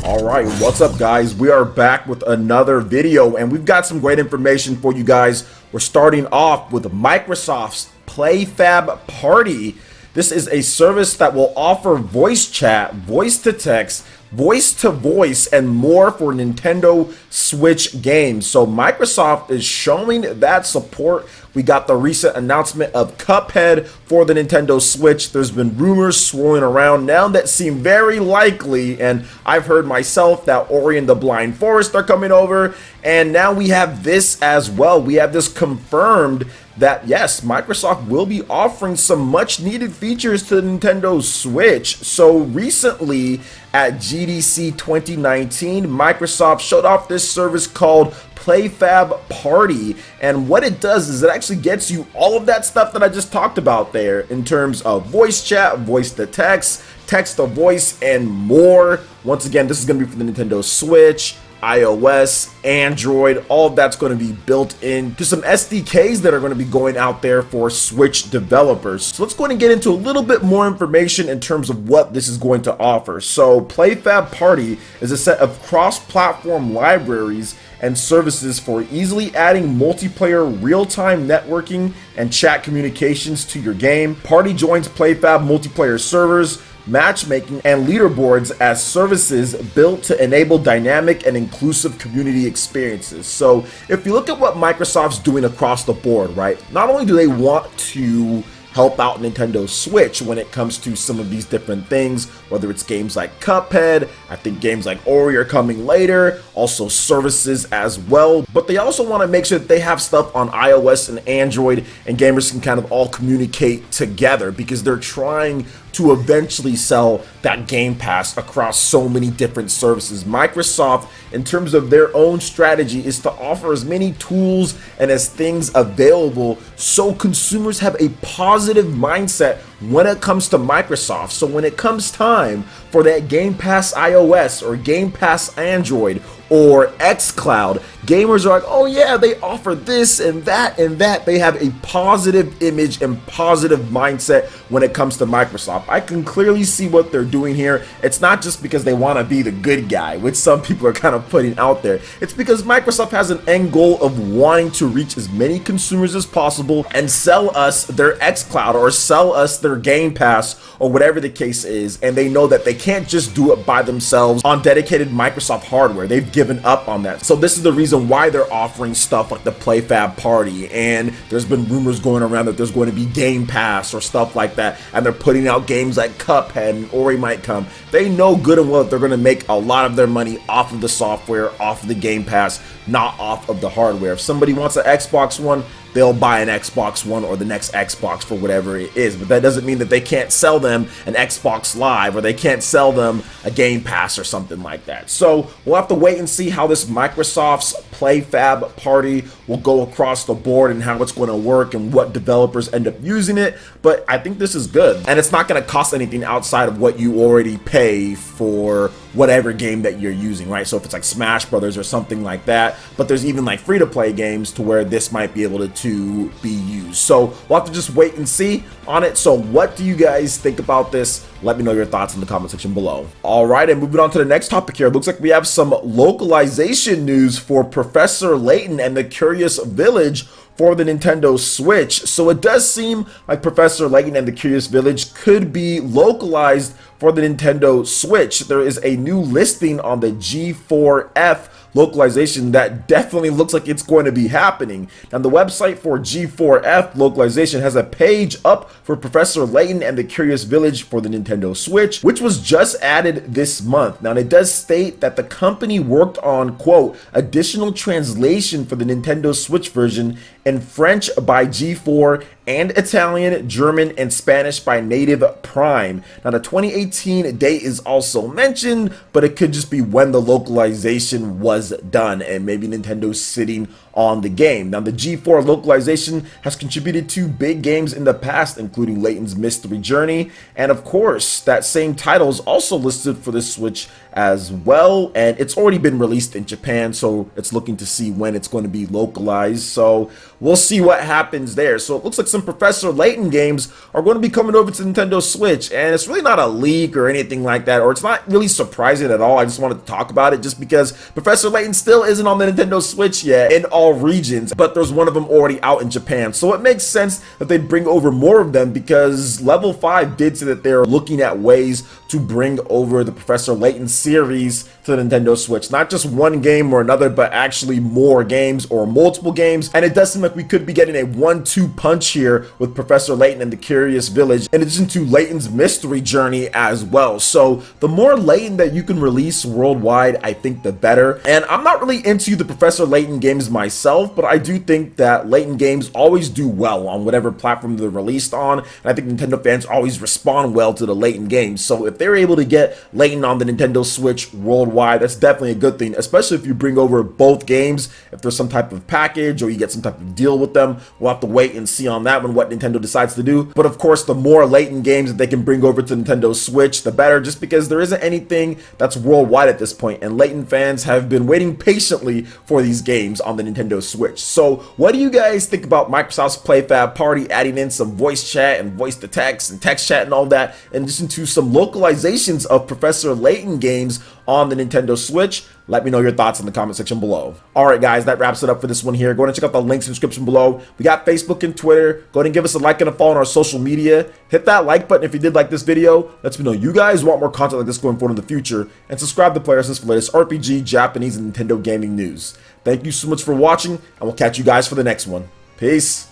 Alright, what's up guys? We are back with another video and we've got some great information for you guys. We're starting off with Microsoft's Playfab Party. This is a service that will offer voice chat, voice to text, voice to voice, and more for Nintendo Switch games. So Microsoft is showing that support. We got the recent announcement of Cuphead for the Nintendo Switch. There's been rumors swirling around now that seem very likely, and I've heard myself that Ori and the Blind Forest are coming over, and now we have this as well. We have this confirmed that yes, Microsoft will be offering some much needed features to the Nintendo Switch. So recently at GDC 2019, Microsoft showed off this service called Playfab Party, and what it does is it actually gets you all of that stuff that I just talked about there in terms of voice chat, voice to text, text to voice, and more. Once again, this is going to be for the Nintendo Switch, iOS, Android. All of that's going to be built into some SDKs that are going to be going out there for Switch developers. So let's go ahead and get into a little bit more information in terms of what this is going to offer. So Playfab Party is a set of cross-platform libraries and services for easily adding multiplayer real-time networking and chat communications to your game. Party joins Playfab multiplayer servers, matchmaking, and leaderboards as services built to enable dynamic and inclusive community experiences. So if you look at what Microsoft's doing across the board, right, not only do they want to help out Nintendo Switch when it comes to some of these different things, whether it's games like Cuphead, I think games like Ori are coming later, also services as well, but they also want to make sure that they have stuff on iOS and Android and gamers can kind of all communicate together, because they're trying to eventually sell that Game Pass across so many different services. Microsoft, in terms of their own strategy, is to offer as many tools and as things available so consumers have a positive mindset when it comes to Microsoft. So when it comes time for that Game Pass iOS or Game Pass Android or xCloud, gamers are like, oh yeah, they offer this and that and that. They have a positive image and positive mindset when it comes to Microsoft. I can clearly see what they're doing here. It's not just because they want to be the good guy, which some people are kind of putting out there. It's because Microsoft has an end goal of wanting to reach as many consumers as possible and sell us their xCloud or sell us their Game Pass or whatever the case is, and they know that they can't just do it by themselves on dedicated Microsoft hardware. They've given up on that. So this is the reason why they're offering stuff like the Playfab Party, and there's been rumors going around that there's going to be Game Pass or stuff like that, and they're putting out games like Cuphead and Ori might come. They know good and well that they're going to make a lot of their money off of the software, off of the Game Pass, not off of the hardware. If somebody wants an Xbox One, they'll buy an Xbox One or the next Xbox for whatever it is, but that doesn't mean that they can't sell them an Xbox Live or they can't sell them a Game Pass or something like that. So we'll have to wait and see how this Microsoft's Playfab Party will go across the board and how it's going to work and what developers end up using it, but I think this is good, and it's not going to cost anything outside of what you already pay for whatever game that you're using, right? So if it's like Smash Brothers or something like that, but there's even like free-to-play games to where this might be able to be used. So we'll have to just wait and see on it. So what do you guys think about this? Let me know your thoughts in the comment section below. All right, and moving on to the next topic here. It looks like we have some localization news for Professor Layton and the Curious Village for the Nintendo Switch. So it does seem like Professor Layton and the Curious Village could be localized for the Nintendo Switch. There is a new listing on the G4F localization that definitely looks like it's going to be happening. Now the website for G4F localization has a page up for Professor Layton and the Curious Village for the Nintendo Switch, which was just added this month. Now it does state that the company worked on, quote, additional translation for the Nintendo Switch version in French by G4 and Italian, German, and Spanish by Native Prime. Now the 2018 date is also mentioned, but it could just be when the localization was done and maybe Nintendo's sitting on the game. Now the G4 localization has contributed to big games in the past, including Layton's Mystery Journey, and of course that same title is also listed for the Switch as well, and it's already been released in Japan, so it's looking to see when it's going to be localized. So we'll see what happens there. So it looks like some Professor Layton games are going to be coming over to Nintendo Switch, and it's really not a leak or anything like that, or it's not really surprising at all. I just wanted to talk about it just because Professor Layton still isn't on the Nintendo Switch yet in all regions, but there's one of them already out in Japan. So it makes sense that they'd bring over more of them, because Level 5 did say that they're looking at ways to bring over the Professor Layton series to the Nintendo Switch. Not just one game or another, but actually more games or multiple games. And it does seem like we could be getting a 1-2 punch here with Professor Layton and the Curious Village, in addition to Layton's mystery journey as well. So the more Layton that you can release worldwide, I think the better. And I'm not really into the Professor Layton games myself, but I do think that Layton games always do well on whatever platform they're released on. And I think Nintendo fans always respond well to the Layton games. So if they're able to get Layton on the Nintendo Switch worldwide, that's definitely a good thing, especially if you bring over both games. If there's some type of package or you get some type of deal with them, we'll have to wait and see on that one what Nintendo decides to do. But of course, the more Layton games that they can bring over to Nintendo Switch, the better, just because there isn't anything that's worldwide at this point, and Layton fans have been waiting patiently for these games on the Nintendo Switch. So what do you guys think about Microsoft's Playfab Party adding in some voice chat and voice to text and text chat and all that, in addition to some localizations of Professor Layton games on the Nintendo Switch? Let me know your thoughts in the comment section below. Alright guys, that wraps it up for this one here. Go ahead and check out the links in the description below. We got Facebook and Twitter. Go ahead and give us a like and a follow on our social media. Hit that like button if you did like this video. Let me know you guys want more content like this going forward in the future. And subscribe to PlayerEssence for the latest RPG, Japanese, and Nintendo gaming news. Thank you so much for watching, and we'll catch you guys for the next one. Peace.